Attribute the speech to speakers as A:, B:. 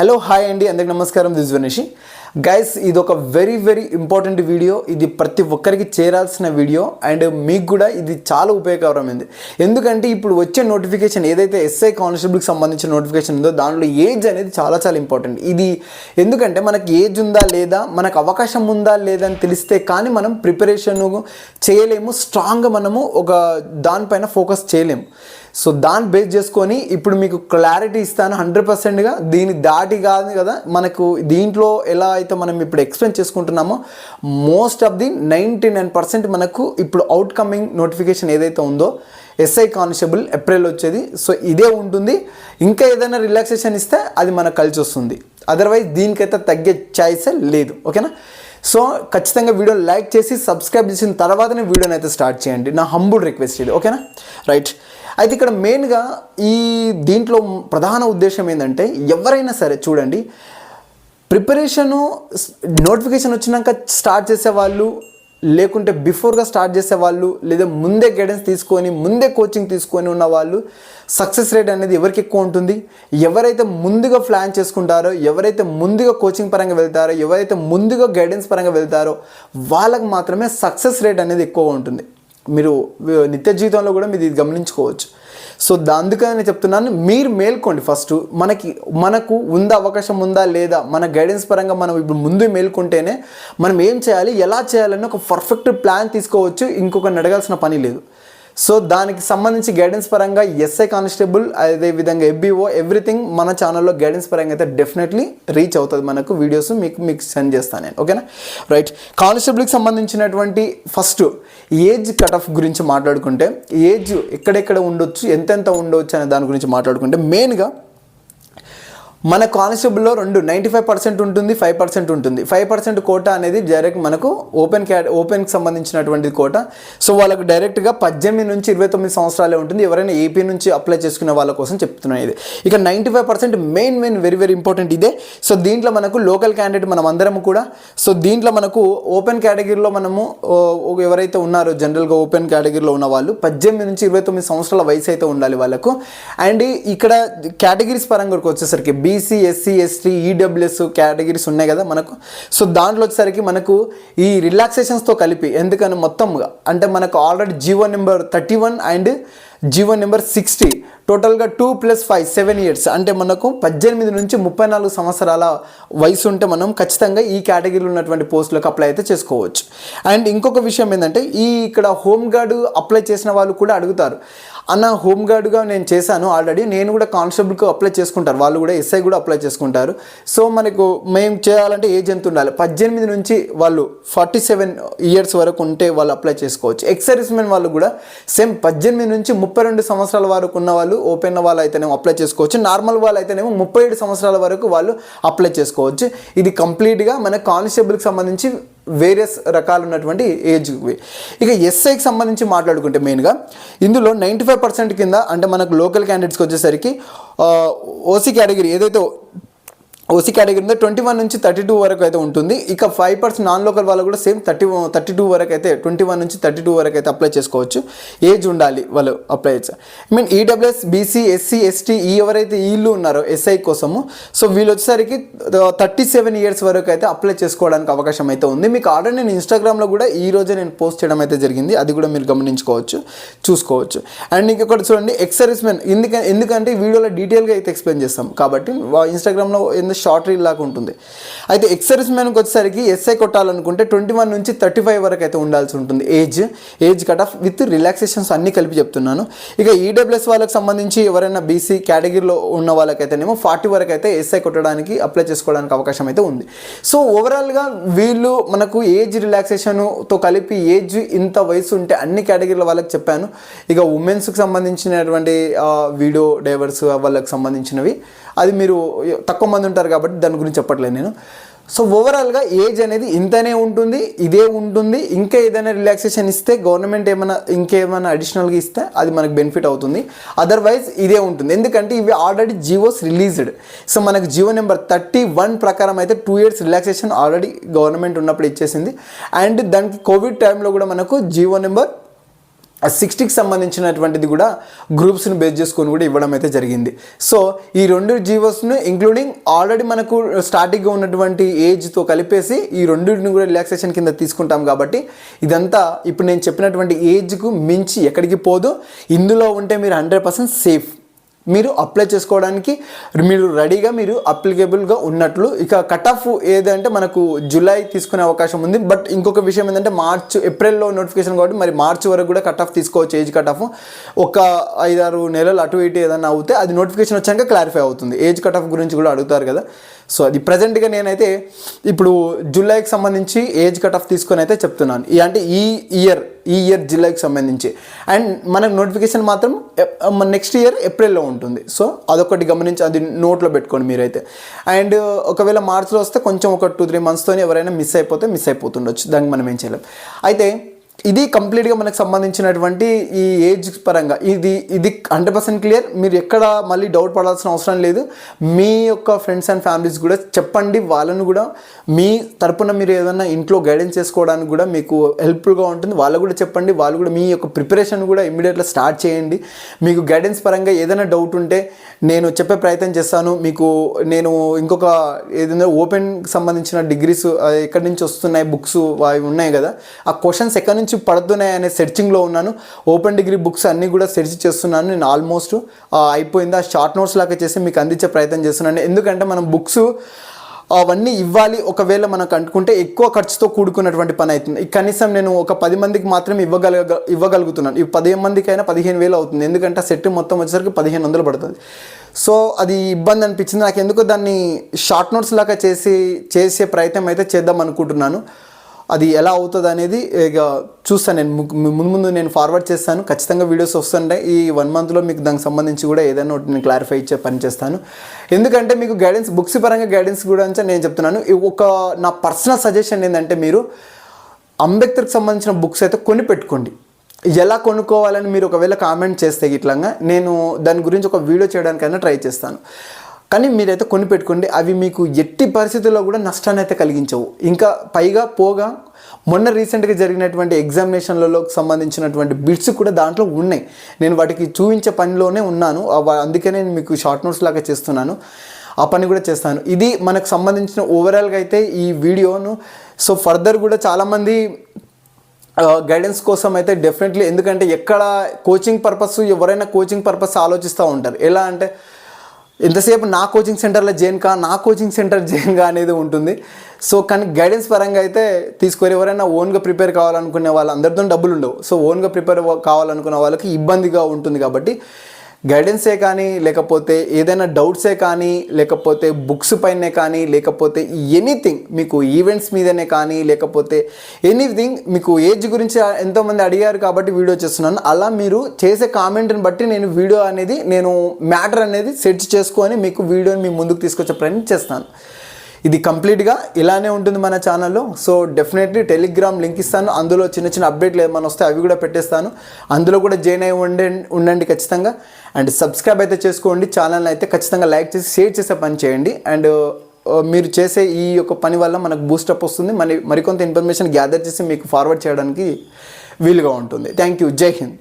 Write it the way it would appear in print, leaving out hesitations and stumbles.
A: Hello hi అండి, అందరికి నమస్కారం. దిస్ వనిషి గైస్. ఇది ఒక వెరీ ఇంపార్టెంట్ వీడియో. ఇది ప్రతి ఒక్కరికి చేరాల్సిన వీడియో అండ్ మీకు కూడా ఇది చాలా ఉపయోగకరమైంది. ఎందుకంటే ఇప్పుడు వచ్చే నోటిఫికేషన్ ఏదైతే ఎస్ఐ కానిస్టేబుల్కి సంబంధించిన నోటిఫికేషన్ ఉందో దాంట్లో ఏజ్ అనేది చాలా ఇంపార్టెంట్. ఇది ఎందుకంటే మనకి ఏజ్ ఉందా లేదా, మనకు అవకాశం ఉందా లేదా అని తెలిస్తే కానీ మనం ప్రిపరేషన్ చేయలేము, స్ట్రాంగ్గా మనము ఒక దానిపైన ఫోకస్ చేయలేము. సో దాన్ని బేస్ చేసుకొని ఇప్పుడు మీకు క్లారిటీ ఇస్తాను 100%గా. దీని దాటి కాదు కదా మనకు దీంట్లో ఎలా అయితే మనం ఇప్పుడు ఎక్స్ప్లెయిన్ చేసుకుంటున్నామో మోస్ట్ ఆఫ్ ది 99% మనకు ఇప్పుడు అవుట్కమింగ్ నోటిఫికేషన్ ఏదైతే ఉందో ఎస్ఐ కానిస్టేబుల్ ఏప్రిల్ వచ్చేది. సో ఇదే ఉంటుంది. ఇంకా ఏదైనా రిలాక్సేషన్ ఇస్తే అది మనకు కలిసి వస్తుంది. అదర్వైజ్ దీనికైతే తగ్గే ఛాయిసే లేదు. ఓకేనా? సో ఖచ్చితంగా వీడియో లైక్ చేసి సబ్స్క్రైబ్ చేసిన తర్వాతనే వీడియోని అయితే స్టార్ట్ చేయండి. నా హంబుల్ రిక్వెస్ట్ ఇది. ఓకేనా? రైట్. అయితే ఇక్కడ మెయిన్గా దీంట్లో ప్రధాన ఉద్దేశం ఏంటంటే ఎవరైనా సరే చూడండి, ప్రిపరేషను నోటిఫికేషన్ వచ్చినాక స్టార్ట్ చేసేవాళ్ళు, లేకుంటే బిఫోర్గా స్టార్ట్ చేసేవాళ్ళు, లేదా ముందే గైడెన్స్ తీసుకొని ముందే కోచింగ్ తీసుకొని ఉన్న వాళ్ళు సక్సెస్ రేట్ అనేది ఎవరికి ఎక్కువ ఉంటుంది? ఎవరైతే ముందుగా ప్లాన్ చేసుకుంటారో, ఎవరైతే ముందుగా కోచింగ్ పరంగా వెళ్తారో, ఎవరైతే ముందుగా గైడెన్స్ పరంగా వెళ్తారో వాళ్ళకి మాత్రమే సక్సెస్ రేట్ అనేది ఎక్కువ ఉంటుంది. మీరు నిత్య జీవితంలో కూడా మీరు ఇది గమనించుకోవచ్చు. సో అందుకని నేను చెప్తున్నాను, మీరు మేల్కోండి. ఫస్ట్ మనకు అవకాశం ఉందా లేదా, మన గైడెన్స్ పరంగా మనం ఇప్పుడు ముందు మేల్కొంటేనే మనం ఏం చేయాలి, ఎలా చేయాలని ఒక పర్ఫెక్ట్ ప్లాన్ తీసుకోవచ్చు. ఇంకొకరిని అడగాల్సిన పని లేదు. సో దానికి సంబంధించి గైడెన్స్ పరంగా ఎస్ఐ కానిస్టేబుల్, అదేవిధంగా ఎఫ్బిఓ, ఎవ్రీథింగ్ మన ఛానల్లో గైడెన్స్ పరంగా అయితే డెఫినెట్లీ రీచ్ అవుతుంది. మనకు వీడియోస్ మీకు సెండ్ చేస్తాను నేను. ఓకేనా? రైట్. కానిస్టేబుల్కి సంబంధించినటువంటి ఫస్ట్ ఏజ్ కట్ ఆఫ్ గురించి మాట్లాడుకుంటే, ఏజ్ ఎక్కడెక్కడ ఉండొచ్చు, ఎంతెంత ఉండవచ్చు అనే దాని గురించి మాట్లాడుకుంటే, మెయిన్గా మన కానిస్టేబుల్లో 95% ఉంటుంది, 5% ఉంటుంది. 5% కోటా అనేది డైరెక్ట్ మనకు ఓపెన్కి సంబంధించినటువంటి కోటా. సో వాళ్ళకు డైరెక్ట్గా 18 నుంచి 29 సంవత్సరాలే ఉంటుంది. ఎవరైనా ఏపీ నుంచి అప్లై చేసుకునే వాళ్ళ కోసం చెప్తున్నాను ఇది. ఇక 95% మెయిన్ వెరీ ఇంపార్టెంట్ ఇదే. సో దీంట్లో మనకు లోకల్ క్యాండిడేట్ మనం అందరం కూడా. సో దీంట్లో మనకు ఓపెన్ కేటగిరీలో మనము ఎవరైతే ఉన్నారో జనరల్గా ఓపెన్ కేటగిరీలో ఉన్న వాళ్ళు 18 నుంచి 29 సంవత్సరాల వయసు అయితే ఉండాలి వాళ్ళకు. అండ్ ఇక్కడ కేటగిరీస్ పరంగా వచ్చేసరికి BC, SC, ST, EWS categories ఉన్నాయి కదా మనకు. సో దాంట్లో వచ్చేసరికి మనకు ఈ రిలాక్సేషన్స్తో కలిపి, ఎందుకని మొత్తంగా అంటే మనకు already GO number 31 and GO number 60 టోటల్గా 2 + 5 7 ఇయర్స్ అంటే మనకు 18 నుంచి 34 సంవత్సరాల వయసు ఉంటే మనం ఖచ్చితంగా ఈ కేటగిరీలో ఉన్నటువంటి పోస్టులకు అప్లై అయితే చేసుకోవచ్చు. అండ్ ఇంకొక విషయం ఏంటంటే, ఇక్కడ హోమ్ గార్డ్ అప్లై చేసిన వాళ్ళు కూడా అడుగుతారు, అన్న హోమ్ గార్డ్గా నేను చేశాను ఆల్రెడీ, నేను కూడా కానిస్టేబుల్కి అప్లై చేసుకుంటారు, వాళ్ళు కూడా ఎస్ఐ కూడా అప్లై చేసుకుంటారు. సో మనకు మేము చేయాలంటే ఏజ్ ఎంత ఉండాలి? 18 నుంచి వాళ్ళు 47 ఇయర్స్ వరకు ఉంటే వాళ్ళు అప్లై చేసుకోవచ్చు. ఎక్స్ సర్వీస్మెన్ వాళ్ళు కూడా సేమ్ 18 నుంచి 32 సంవత్సరాల వరకు ఉన్న వాళ్ళు ఓపెన్ వాళ్ళు అయితేనేమో అప్లై చేసుకోవచ్చు. నార్మల్ వాళ్ళు అయితేనేమో 37 సంవత్సరాల వరకు వాళ్ళు అప్లై చేసుకోవచ్చు. ఇది కంప్లీట్గా మన కానిస్టేబుల్కి సంబంధించి వేరియస్ రకాలు ఉన్నటువంటి ఏజ్. ఇక ఎస్ఐకి సంబంధించి మాట్లాడుకుంటే మెయిన్గా ఇందులో 95% కింద అంటే మనకు లోకల్ క్యాండిడేట్స్కి వచ్చేసరికి ఓసీ కేటగిరీ ఏదైతే ఓసీ కేటగిరీ ఉందో 21 నుంచి 32 వరకు అయితే ఉంటుంది. ఇక 5% నాన్ లోకల్ వాళ్ళు కూడా సేమ్ 32 వరకు అయితే 21 నుంచి 32 వరకు అయితే అప్లై చేసుకోవచ్చు. ఏజ్ ఉండాలి వాళ్ళు అప్లై చేస్తారు. ఈడబ్ల్యూఎస్, బీసీ, ఎస్సీ, ఎస్టీ ఎవరైతే వీళ్ళు ఉన్నారో ఎస్ఐ కోసము, సో వీళ్ళు వచ్చేసరికి 37 ఇయర్స్ వరకు అయితే అప్లై చేసుకోవడానికి అవకాశం అయితే ఉంది. మీకు ఆల్రెడీ నేను ఇన్స్టాగ్రామ్లో కూడా ఈ రోజే నేను పోస్ట్ చేయడం అయితే జరిగింది, అది కూడా మీరు గమనించుకోవచ్చు, చూసుకోవచ్చు. అండ్ ఇంకొకటి చూడండి, ఎక్స్ సర్వీస్మెన్. ఎందుకంటే ఈ వీడియోలో డీటెయిల్గా అయితే ఎక్స్ప్లెయిన్ చేస్తాం కాబట్టి ఇన్స్టాగ్రామ్లో షార్ట్ రీల్ లాగా ఉంటుంది. అయితే ఎక్స్ సర్వీస్మెన్కి వచ్చేసరికి ఎస్ఐ కొట్టాలనుకుంటే 21 నుంచి 35 వరకు అయితే ఉండాల్సి ఉంటుంది age cut off with relaxations అన్నీ కలిపి చెప్తున్నాను. ఇక ఈడబ్ల్యూఎస్ వాళ్ళకి సంబంధించి ఎవరైనా బీసీ కేటగిరీలో ఉన్న వాళ్ళకైతేనేమో 40 వరకు అయితే ఎస్ఐ కొట్టడానికి అప్లై చేసుకోవడానికి అవకాశం అయితే ఉంది. సో ఓవరాల్గా వీళ్ళు మనకు ఏజ్ రిలాక్సేషన్తో కలిపి ఏజ్ ఇంత వయసు ఉంటే అన్ని కేటగిరీల వాళ్ళకి చెప్పాను. ఇక ఉమెన్స్కి సంబంధించినటువంటి వీడియో డైవర్స్ వాళ్ళకి సంబంధించినవి అది మీరు తక్కువ మంది ఉంటారు కాబట్టి దాని గురించి చెప్పట్లేదు నేను. సో ఓవరాల్గా ఏజ్ అనేది ఇంతనే ఉంటుంది, ఇదే ఉంటుంది. ఇంకా ఏదైనా రిలాక్సేషన్ ఇస్తే గవర్నమెంట్ ఇంకేమైనా అడిషనల్గా ఇస్తే అది మనకు బెనిఫిట్ అవుతుంది. అదర్వైజ్ ఇదే ఉంటుంది. ఎందుకంటే ఇవి ఆల్రెడీ జీవోస్ రిలీజ్డ్. సో మనకు జీవో నెంబర్ 31 ప్రకారం అయితే 2 ఇయర్స్ రిలాక్సేషన్ ఆల్రెడీ గవర్నమెంట్ ఉన్నప్పుడు ఇచ్చేసింది. అండ్ దానికి కోవిడ్ టైంలో కూడా మనకు జీవో నెంబర్ 60కి సంబంధించినటువంటిది కూడా గ్రూప్స్ని బేస్ చేసుకొని కూడా ఇవ్వడం అయితే జరిగింది. సో ఈ 2 జీవోస్ను ఇంక్లూడింగ్ ఆల్రెడీ మనకు స్టార్టింగ్గా ఉన్నటువంటి ఏజ్తో కలిపేసి ఈ 2ని కూడా రిలాక్సేషన్ కింద తీసుకుంటాం. కాబట్టి ఇదంతా ఇప్పుడు నేను చెప్పినటువంటి ఏజ్కు మించి ఎక్కడికి పోదు. ఇందులో ఉంటే మీరు 100% సేఫ్. మీరు అప్లై చేసుకోవడానికి మీరు రెడీగా మీరు అప్లికేబుల్గా ఉన్నట్లు. ఇక కట్ ఆఫ్ ఏదంటే మనకు జూలై తీసుకునే అవకాశం ఉంది. బట్ ఇంకొక విషయం ఏంటంటే ఏప్రిల్లో నోటిఫికేషన్ కాబట్టి మరి మార్చ్ వరకు కూడా కట్ ఆఫ్ తీసుకోవచ్చు. ఏజ్ కట్ ఆఫ్ ఒక 5-6 నెలలు అటు ఇటు ఏదైనా అవుతే అది నోటిఫికేషన్ వచ్చాక క్లారిఫై అవుతుంది. ఏజ్ కట్ ఆఫ్ గురించి కూడా అడుగుతారు కదా. సో అది ప్రజెంట్గా నేనైతే ఇప్పుడు జూలైకి సంబంధించి ఏజ్ కట్ ఆఫ్ తీసుకొని అయితే చెప్తున్నాను. అంటే ఈ ఇయర్ జూలైకి సంబంధించి. అండ్ మనకు నోటిఫికేషన్ మాత్రం నెక్స్ట్ ఇయర్ ఏప్రిల్లో ఉంటుంది. సో అదొకటి గమనించి అది నోట్లో పెట్టుకోండి మీరైతే. అండ్ ఒకవేళ మార్చిలో వస్తే కొంచెం ఒక 2-3 మంత్స్తోనే ఎవరైనా మిస్ అయిపోతుండొచ్చు. దానికి మనం ఏం చేయలేం. అయితే ఇది కంప్లీట్గా మనకు సంబంధించినటువంటి ఈ ఏజ్ పరంగా ఇది 100% క్లియర్. మీరు ఎక్కడ మళ్ళీ డౌట్ పడాల్సిన అవసరం లేదు. మీ యొక్క ఫ్రెండ్స్ అండ్ ఫ్యామిలీస్ కూడా చెప్పండి. వాళ్ళను కూడా మీ తరపున మీరు ఏదైనా ఇంట్లో గైడెన్స్ చేసుకోవడానికి కూడా మీకు హెల్ప్ఫుల్గా ఉంటుంది. వాళ్ళు కూడా చెప్పండి. వాళ్ళు కూడా మీ యొక్క ప్రిపరేషన్ కూడా ఇమ్మీడియట్గా స్టార్ట్ చేయండి. మీకు గైడెన్స్ పరంగా ఏదైనా డౌట్ ఉంటే నేను చెప్పే ప్రయత్నం చేస్తాను. మీకు నేను ఇంకొక ఏదైనా ఓపెన్కి సంబంధించిన డిగ్రీస్ ఎక్కడి నుంచి వస్తున్నాయి బుక్స్ అవి ఉన్నాయి కదా, ఆ క్వశ్చన్స్ ఎక్కడి నుంచి పడుతున్నాయి అనే సెర్చింగ్లో ఉన్నాను. ఓపెన్ డిగ్రీ బుక్స్ అన్నీ కూడా సెర్చ్ చేస్తున్నాను. నేను ఆల్మోస్ట్ అయిపోయింది. ఆ షార్ట్ నోట్స్ లాగా చేసి మీకు అందించే ప్రయత్నం చేస్తున్నాను. ఎందుకంటే మనం బుక్స్ అవన్నీ ఇవ్వాలి. ఒకవేళ మనకు అనుకుంటే ఎక్కువ ఖర్చుతో కూడుకున్నటువంటి పని అవుతుంది. కనీసం నేను ఒక 10 మందికి మాత్రం ఇవ్వగలుగుతున్నాను. ఈ 10 మందికైనా 15,000 అవుతుంది. ఎందుకంటే ఆ సెట్ మొత్తం వచ్చేసరికి 1,500 పడుతుంది. సో అది ఇబ్బంది అనిపించింది నాకు. ఎందుకో దాన్ని షార్ట్ నోట్స్ లాగా చేసే ప్రయత్నం అయితే చేద్దాం అనుకుంటున్నాను. అది ఎలా అవుతుంది అనేది ఇక చూస్తాను. నేను ముందు నేను ఫార్వర్డ్ చేస్తాను. ఖచ్చితంగా వీడియోస్ వస్తుంటాయి. ఈ 1 మంత్లో మీకు దానికి సంబంధించి కూడా ఏదైనా ఒకటి నేను క్లారిఫై ఇచ్చే పని చేస్తాను. ఎందుకంటే మీకు గైడెన్స్ బుక్స్ పరంగా గైడెన్స్ గురించి నేను చెప్తున్నాను. నా పర్సనల్ సజెషన్ ఏంటంటే మీరు అంబేద్కర్కి సంబంధించిన బుక్స్ అయితే కొని పెట్టుకోండి. ఎలా కొనుక్కోవాలని మీరు ఒకవేళ కామెంట్ చేస్తే ఇట్లాగా నేను దాని గురించి ఒక వీడియో చేయడానికైనా ట్రై చేస్తాను. కానీ మీరైతే కొని పెట్టుకోండి. అవి మీకు ఎట్టి పరిస్థితుల్లో కూడా నష్టాన్ని అయితే కలిగించవు. ఇంకా పోగా మొన్న రీసెంట్గా జరిగినటువంటి ఎగ్జామినేషన్లలో సంబంధించినటువంటి బిట్స్ కూడా దాంట్లో ఉన్నాయి. నేను వాటికి చూపించే పనిలోనే ఉన్నాను. అందుకే నేను మీకు షార్ట్ నోట్స్ లాగా చేస్తున్నాను. ఆ పని కూడా చేస్తాను. ఇది మనకు సంబంధించిన ఓవరాల్గా అయితే ఈ వీడియోను. సో ఫర్దర్ కూడా చాలామంది గైడెన్స్ కోసం అయితే డెఫినెట్లీ, ఎందుకంటే ఎక్కడ కోచింగ్ పర్పస్ ఎవరైనా కోచింగ్ పర్పస్ ఆలోచిస్తూ ఉంటారు. ఎలా అంటే ఎంతసేపు నా కోచింగ్ సెంటర్లో జైన్ కా అనేది ఉంటుంది. సో కానీ గైడెన్స్ పరంగా అయితే తీసుకోరు. ఎవరైనా ఓన్గా ప్రిపేర్ కావాలనుకునే వాళ్ళందరితో డబ్బులు ఉండవు. సో ఓన్గా ప్రిపేర్ కావాలనుకునే వాళ్ళకి ఇబ్బందిగా ఉంటుంది. కాబట్టి గైడెన్సే కానీ, లేకపోతే ఏదైనా డౌట్సే కానీ, లేకపోతే బుక్స్ పైనే కానీ, లేకపోతే ఎనీథింగ్ మీకు ఈవెంట్స్ మీదనే కానీ, లేకపోతే ఎనీథింగ్ మీకు ఏజ్ గురించి ఎంతోమంది అడిగారు కాబట్టి వీడియో చేస్తున్నాను. అలా మీరు చేసే కామెంట్ని బట్టి నేను మ్యాటర్ అనేది సెర్చ్ చేసుకొని మీకు వీడియోని మీ ముందుకు తీసుకొచ్చే ప్రయత్నం చేస్తాను. ఇది కంప్లీట్గా ఇలానే ఉంటుంది మన ఛానల్లో. సో డెఫినెట్లీ టెలిగ్రామ్ లింక్ ఇస్తాను. అందులో చిన్న అప్డేట్లు ఏమైనా వస్తే అవి కూడా పెట్టేస్తాను. అందులో కూడా జాయిన్ అయి ఉండండి ఖచ్చితంగా. అండ్ సబ్స్క్రైబ్ అయితే చేసుకోండి. ఛానల్ని అయితే ఖచ్చితంగా లైక్ చేసి షేర్ చేసే పని చేయండి. అండ్ మీరు చేసే ఈ యొక్క పని వల్ల మనకు బూస్టప్ వస్తుంది. మరికొంత ఇన్ఫర్మేషన్ గ్యాదర్ చేసి మీకు ఫార్వర్డ్ చేయడానికి వీలుగా ఉంటుంది. Thank you. జై హింద్.